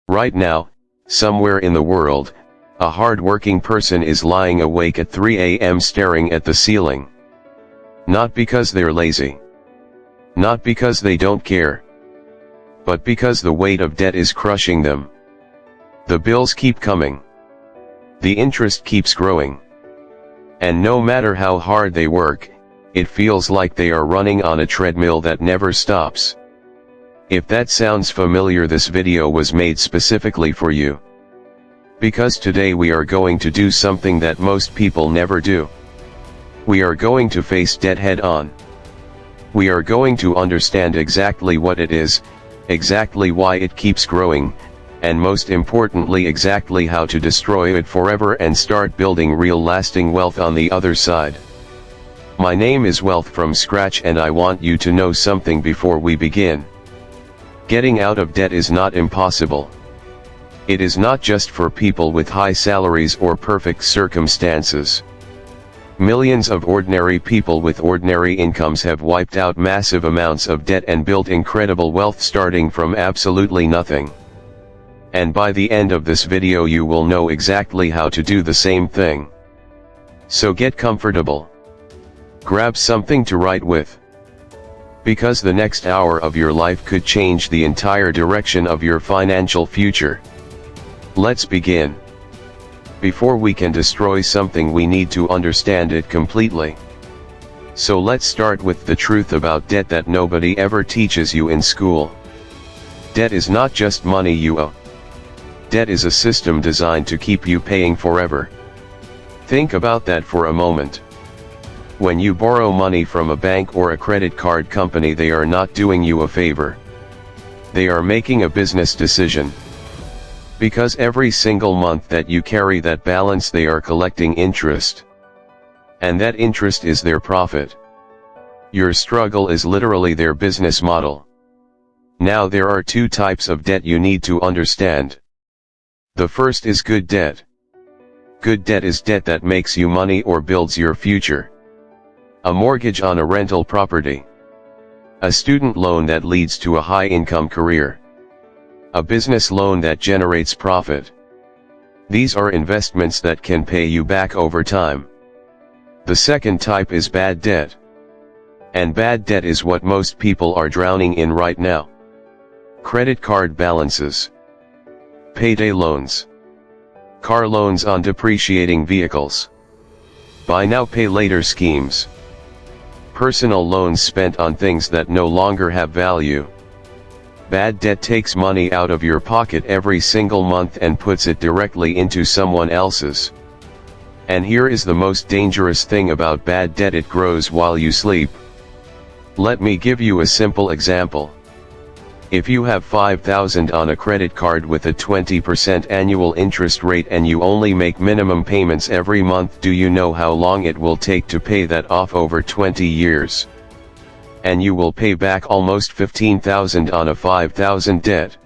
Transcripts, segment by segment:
Right now, somewhere in the world, a hard-working person is lying awake at 3 a.m. staring at the ceiling. Not because they're lazy. Not because they don't care. But because the weight of debt is crushing them. The bills keep coming. The interest keeps growing. And no matter how hard they work, it feels like they are running on a treadmill that never stops. If that sounds familiar, this video was made specifically for you. Because today we are going to do something that most people never do. We are going to face debt head on. We are going to understand exactly what it is, exactly why it keeps growing, and most importantly exactly how to destroy it forever and start building real lasting wealth on the other side. My name is Wealth from Scratch, and I want you to know something before we begin. Getting out of debt is not impossible. It is not just for people with high salaries or perfect circumstances. Millions of ordinary people with ordinary incomes have wiped out massive amounts of debt and built incredible wealth starting from absolutely nothing. And by the end of this video you will know exactly how to do the same thing. So get comfortable. Grab something to write with. Because the next hour of your life could change the entire direction of your financial future. Let's begin. Before we can destroy something, we need to understand it completely. So let's start with the truth about debt that nobody ever teaches you in school. Debt is not just money you owe. Debt is a system designed to keep you paying forever. Think about that for a moment. When you borrow money from a bank or a credit card company, they are not doing you a favor. They are making a business decision. Because every single month that you carry that balance, they are collecting interest. And that interest is their profit. Your struggle is literally their business model. Now there are two types of debt you need to understand. The first is good debt. Good debt is debt that makes you money or builds your future. A mortgage on a rental property. A student loan that leads to a high-income career. A business loan that generates profit. These are investments that can pay you back over time. The second type is bad debt. And bad debt is what most people are drowning in right now. Credit card balances. Payday loans. Car loans on depreciating vehicles. Buy now pay later schemes. Personal loans spent on things that no longer have value. Bad debt takes money out of your pocket every single month and puts it directly into someone else's. And here is the most dangerous thing about bad debt: it grows while you sleep. Let me give you a simple example. If you have $5,000 on a credit card with a 20% annual interest rate and you only make minimum payments every month, do you know how long it will take to pay that off? Over 20 years. And you will pay back almost $15,000 on a $5,000 debt.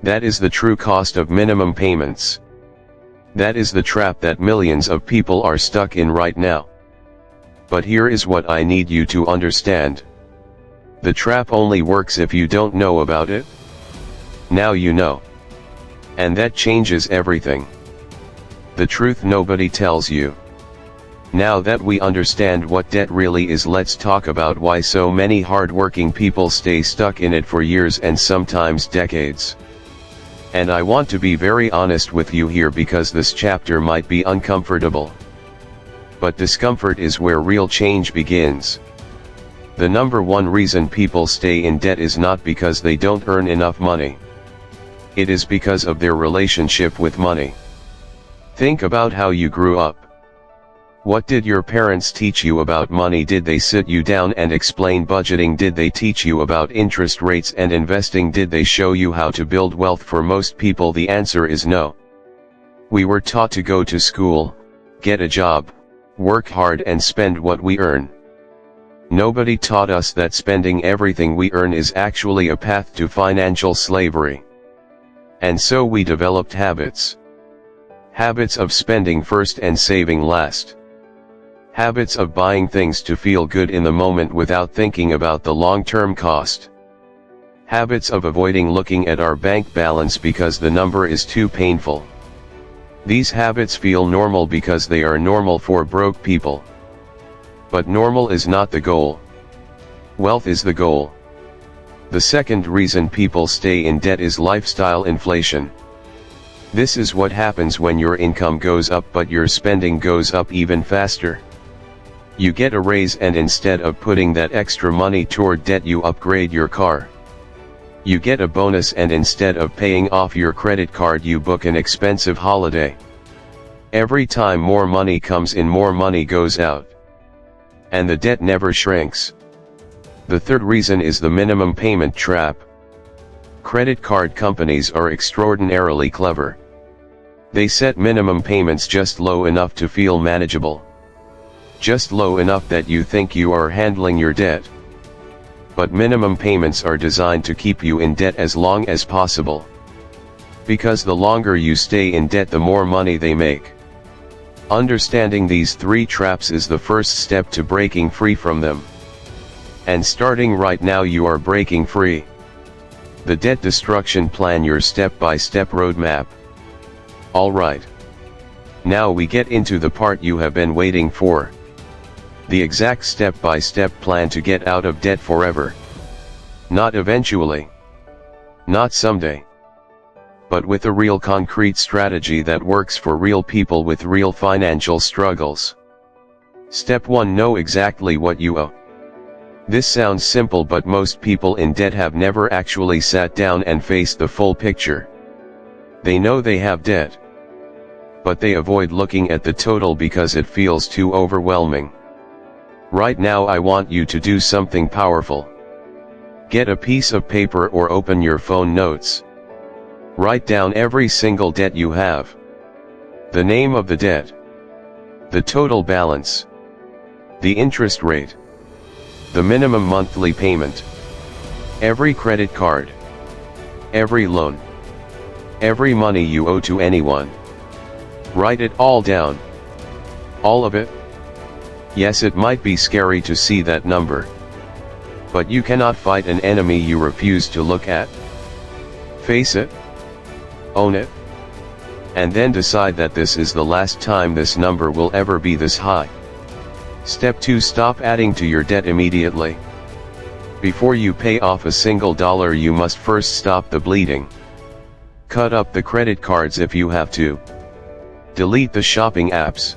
That is the true cost of minimum payments. That is the trap that millions of people are stuck in right now. But here is what I need you to understand. The trap only works if you don't know about it. Now you know. And that changes everything. The truth nobody tells you. Now that we understand what debt really is, let's talk about why so many hard-working people stay stuck in it for years and sometimes decades. And I want to be very honest with you here, because this chapter might be uncomfortable. But discomfort is where real change begins. The number one reason people stay in debt is not because they don't earn enough money. It is because of their relationship with money. Think about how you grew up. What did your parents teach you about money? Did they sit you down and explain budgeting? Did they teach you about interest rates and investing? Did they show you how to build wealth? For most people, the answer is no. We were taught to go to school, get a job, work hard and spend what we earn. Nobody taught us that spending everything we earn is actually a path to financial slavery. And so we developed habits. Habits of spending first and saving last. Habits of buying things to feel good in the moment without thinking about the long-term cost. Habits of avoiding looking at our bank balance because the number is too painful. These habits feel normal because they are normal for broke people. But normal is not the goal. Wealth is the goal. The second reason people stay in debt is lifestyle inflation. This is what happens when your income goes up but your spending goes up even faster. You get a raise and instead of putting that extra money toward debt you upgrade your car. You get a bonus and instead of paying off your credit card you book an expensive holiday. Every time more money comes in, more money goes out. And the debt never shrinks. The third reason is the minimum payment trap. Credit card companies are extraordinarily clever. They set minimum payments just low enough to feel manageable. Just low enough that you think you are handling your debt. But minimum payments are designed to keep you in debt as long as possible. Because the longer you stay in debt, the more money they make. Understanding these three traps is the first step to breaking free from them. And starting right now you are breaking free. The Debt Destruction Plan, your step-by-step roadmap. Alright. Now we get into the part you have been waiting for. The exact step-by-step plan to get out of debt forever. Not eventually. Not someday. But with a real concrete strategy that works for real people with real financial struggles. Step 1. Know exactly what you owe. This sounds simple, but most people in debt have never actually sat down and faced the full picture. They know they have debt. But they avoid looking at the total because it feels too overwhelming. Right now I want you to do something powerful. Get a piece of paper or open your phone notes. Write down every single debt you have. The name of the debt. The total balance. The interest rate. The minimum monthly payment. Every credit card. Every loan. Every money you owe to anyone. Write it all down. All of it. Yes, it might be scary to see that number. But you cannot fight an enemy you refuse to look at. Face it. Own it. And then decide that this is the last time this number will ever be this high. Step 2. Stop adding to your debt immediately. Before you pay off a single dollar, you must first stop the bleeding. Cut up the credit cards if you have to. Delete the shopping apps.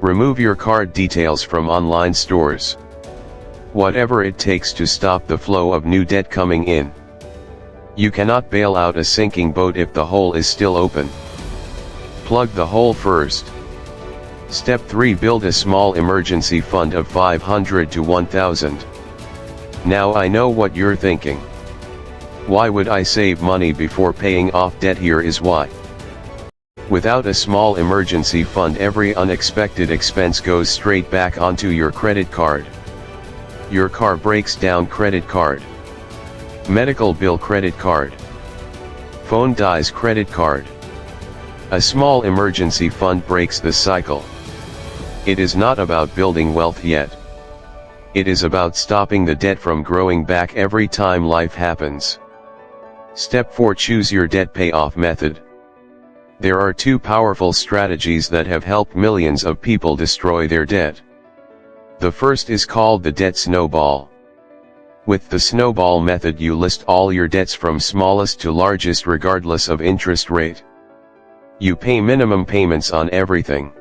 Remove your card details from online stores. Whatever it takes to stop the flow of new debt coming in. You cannot bail out a sinking boat if the hole is still open. Plug the hole first. Step 3. Build a small emergency fund of $500 to $1,000. Now I know what you're thinking. Why would I save money before paying off debt? Here is why. Without a small emergency fund, every unexpected expense goes straight back onto your credit card. Your car breaks down, credit card. Medical bill, credit card. Phone dies, credit card. A small emergency fund breaks the cycle. It is not about building wealth yet. It is about stopping the debt from growing back every time life happens. Step 4. Choose your debt payoff method. There are two powerful strategies that have helped millions of people destroy their debt. The first is called the debt snowball. With the snowball method, you list all your debts from smallest to largest regardless of interest rate. You pay minimum payments on everything.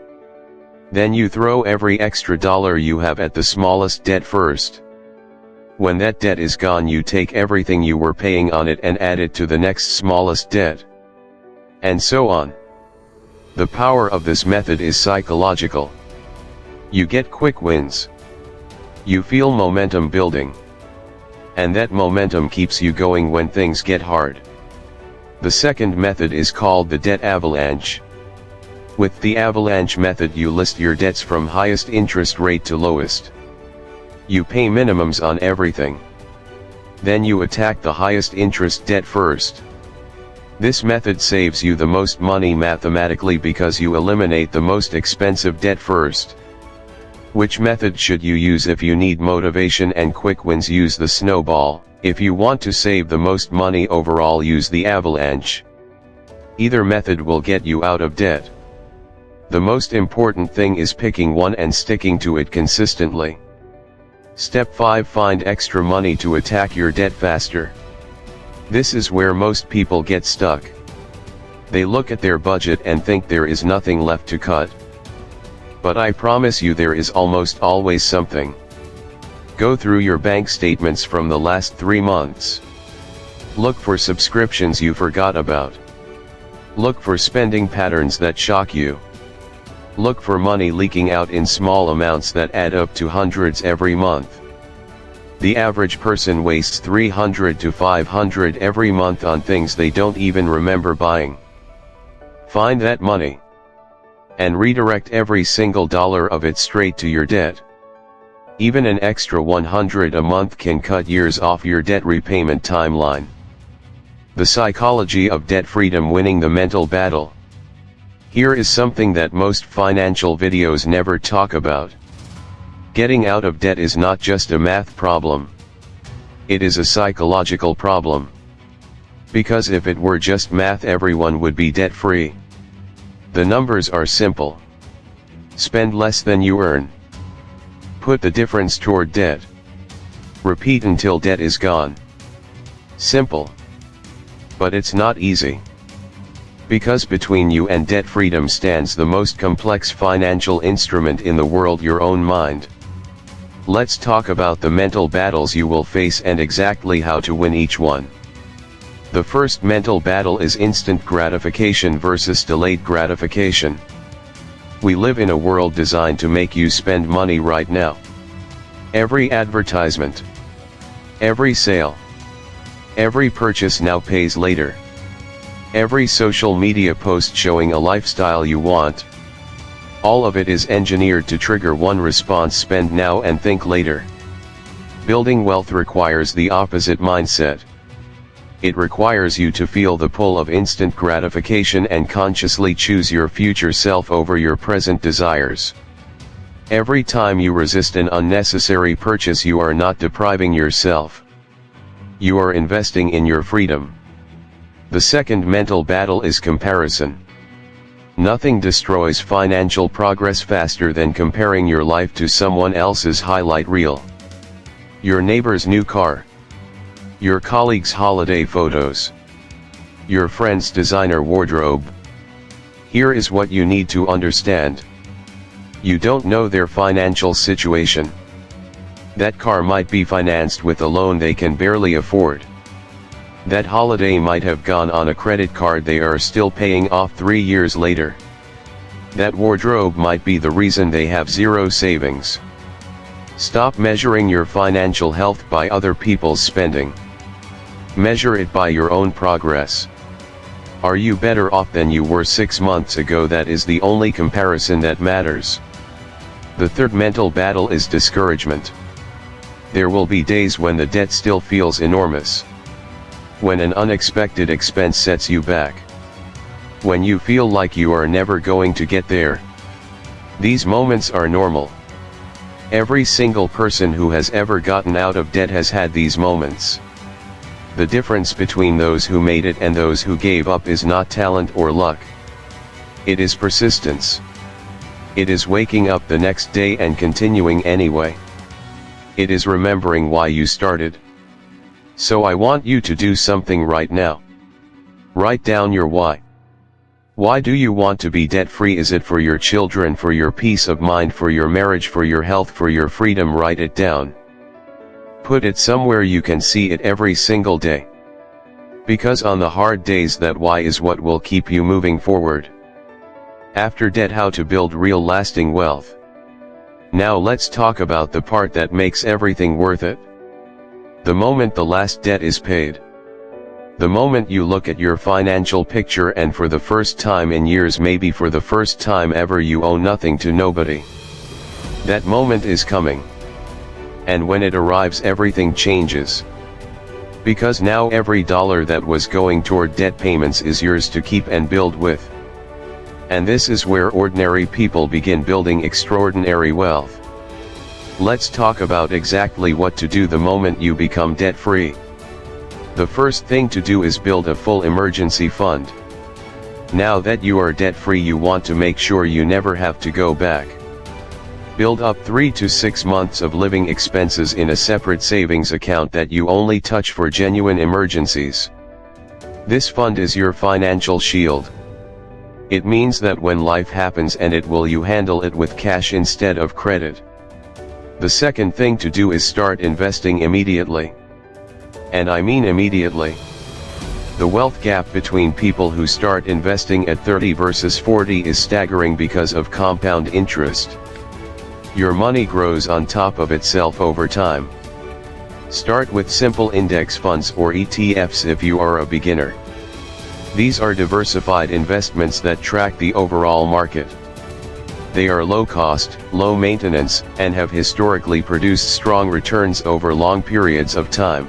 Then you throw every extra dollar you have at the smallest debt first. When that debt is gone, you take everything you were paying on it and add it to the next smallest debt. And so on. The power of this method is psychological. You get quick wins. You feel momentum building. And that momentum keeps you going when things get hard. The second method is called the debt avalanche. With the avalanche method, you list your debts from highest interest rate to lowest. You pay minimums on everything. Then you attack the highest interest debt first. This method saves you the most money mathematically because you eliminate the most expensive debt first. Which method should you use? If you need motivation and quick wins, use the snowball. If you want to save the most money overall, use the avalanche. Either method will get you out of debt. The most important thing is picking one and sticking to it consistently. Step 5. Find extra money to attack your debt faster. This is where most people get stuck. They look at their budget and think there is nothing left to cut. But I promise you there is almost always something. Go through your bank statements from the last 3 months. Look for subscriptions you forgot about. Look for spending patterns that shock you. Look for money leaking out in small amounts that add up to hundreds every month. The average person wastes $300 to $500 every month on things they don't even remember buying. Find that money and redirect every single dollar of it straight to your debt. Even an extra $100 a month can cut years off your debt repayment timeline. The psychology of debt freedom: winning the mental battle. Here is something that most financial videos never talk about. Getting out of debt is not just a math problem. It is a psychological problem. Because if it were just math, everyone would be debt-free. The numbers are simple. Spend less than you earn. Put the difference toward debt. Repeat until debt is gone. Simple. But it's not easy. Because between you and debt freedom stands the most complex financial instrument in the world: your own mind. Let's talk about the mental battles you will face and exactly how to win each one. The first mental battle is instant gratification versus delayed gratification. We live in a world designed to make you spend money right now. Every advertisement, every sale, every purchase now pays later. Every social media post showing a lifestyle you want. All of it is engineered to trigger one response: spend now and think later. Building wealth requires the opposite mindset. It requires you to feel the pull of instant gratification and consciously choose your future self over your present desires. Every time you resist an unnecessary purchase, you are not depriving yourself. You are investing in your freedom. The second mental battle is comparison. Nothing destroys financial progress faster than comparing your life to someone else's highlight reel. Your neighbor's new car. Your colleague's holiday photos. Your friend's designer wardrobe. Here is what you need to understand. You don't know their financial situation. That car might be financed with a loan they can barely afford. That holiday might have gone on a credit card they are still paying off 3 years later. That wardrobe might be the reason they have zero savings. Stop measuring your financial health by other people's spending. Measure it by your own progress. Are you better off than you were 6 months ago? That is the only comparison that matters. The third mental battle is discouragement. There will be days when the debt still feels enormous. When an unexpected expense sets you back. When you feel like you are never going to get there. These moments are normal. Every single person who has ever gotten out of debt has had these moments. The difference between those who made it and those who gave up is not talent or luck. It is persistence. It is waking up the next day and continuing anyway. It is remembering why you started. So I want you to do something right now. Write down your why. Why do you want to be debt-free? Is it for your children, for your peace of mind, for your marriage, for your health, for your freedom? Write it down. Put it somewhere you can see it every single day. Because on the hard days, that why is what will keep you moving forward. After debt, how to build real lasting wealth. Now let's talk about the part that makes everything worth it. The moment the last debt is paid. The moment you look at your financial picture and for the first time in years, maybe for the first time ever, you owe nothing to nobody. That moment is coming. And when it arrives, everything changes. Because now every dollar that was going toward debt payments is yours to keep and build with. And this is where ordinary people begin building extraordinary wealth. Let's talk about exactly what to do the moment you become debt-free. The first thing to do is build a full emergency fund. Now that you are debt-free, you want to make sure you never have to go back. Build up 3 to 6 months of living expenses in a separate savings account that you only touch for genuine emergencies. This fund is your financial shield. It means that when life happens you handle it with cash instead of credit. The second thing to do is start investing immediately. And I mean immediately. The wealth gap between people who start investing at 30 versus 40 is staggering because of compound interest. Your money grows on top of itself over time. Start with simple index funds or ETFs if you are a beginner. These are diversified investments that track the overall market. They are low cost, low maintenance, and have historically produced strong returns over long periods of time.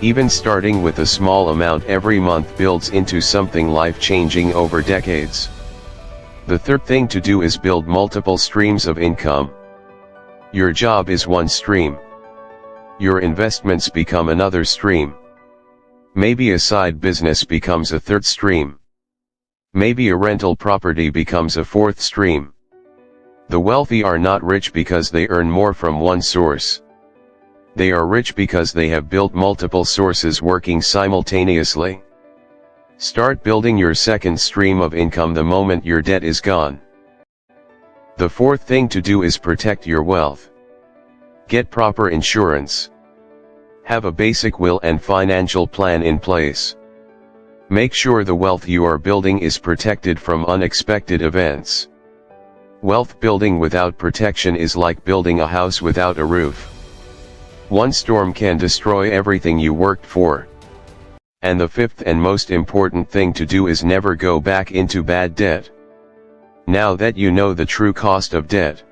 Even starting with a small amount every month builds into something life-changing over decades. The third thing to do is build multiple streams of income. Your job is one stream. Your investments become another stream. Maybe a side business becomes a third stream. Maybe a rental property becomes a fourth stream. The wealthy are not rich because they earn more from one source. They are rich because they have built multiple sources working simultaneously. Start building your second stream of income the moment your debt is gone. The fourth thing to do is protect your wealth. Get proper insurance. Have a basic will and financial plan in place. Make sure the wealth you are building is protected from unexpected events. Wealth building without protection is like building a house without a roof. One storm can destroy everything you worked for. And the fifth and most important thing to do is never go back into bad debt. Now that you know the true cost of debt.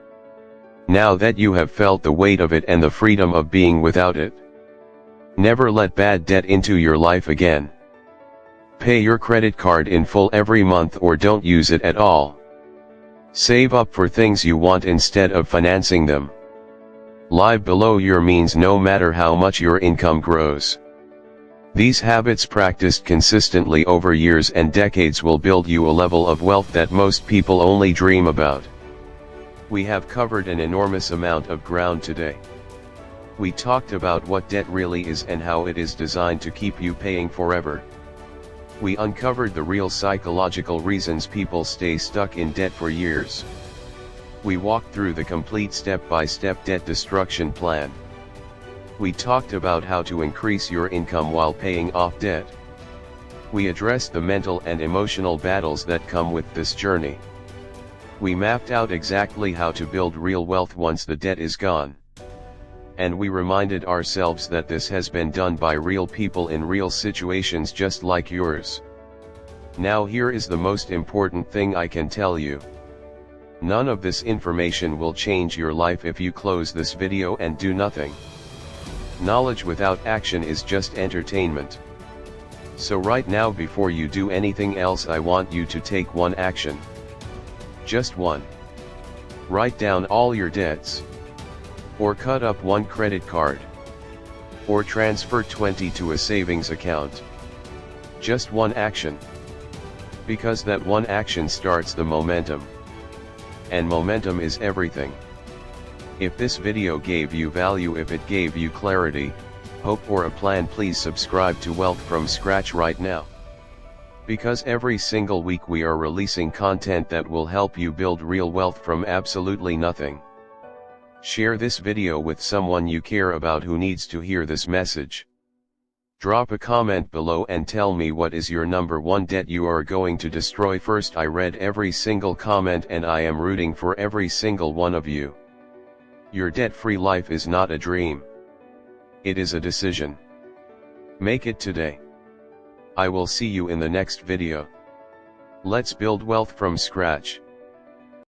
Now that you have felt the weight of it and the freedom of being without it. Never let bad debt into your life again. Pay your credit card in full every month or don't use it at all. Save up for things you want instead of financing them. Live below your means no matter how much your income grows. These habits practiced consistently over years and decades will build you a level of wealth that most people only dream about. We have covered an enormous amount of ground today. We talked about what debt really is and how it is designed to keep you paying forever. We uncovered the real psychological reasons people stay stuck in debt for years. We walked through the complete step-by-step debt destruction plan. We talked about how to increase your income while paying off debt. We addressed the mental and emotional battles that come with this journey. We mapped out exactly how to build real wealth once the debt is gone. And we reminded ourselves that this has been done by real people in real situations just like yours. Now here is the most important thing I can tell you. None of this information will change your life if you close this video and do nothing. Knowledge without action is just entertainment. So right now before you do anything else I want you to take one action. Just one. Write down all your debts. Or cut up one credit card. Or transfer 20 to a savings account. Just one action. Because that one action starts the momentum. And momentum is everything. If this video gave you value, if it gave you clarity, hope or a plan, please subscribe to Wealth from Scratch right now. Because every single week we are releasing content that will help you build real wealth from absolutely nothing. Share this video with someone you care about who needs to hear this message. Drop a comment below and tell me what is your number one debt you are going to destroy first. I read every single comment and I am rooting for every single one of you. Your debt-free life is not a dream. It is a decision. Make it today. I will see you in the next video. Let's build wealth from scratch.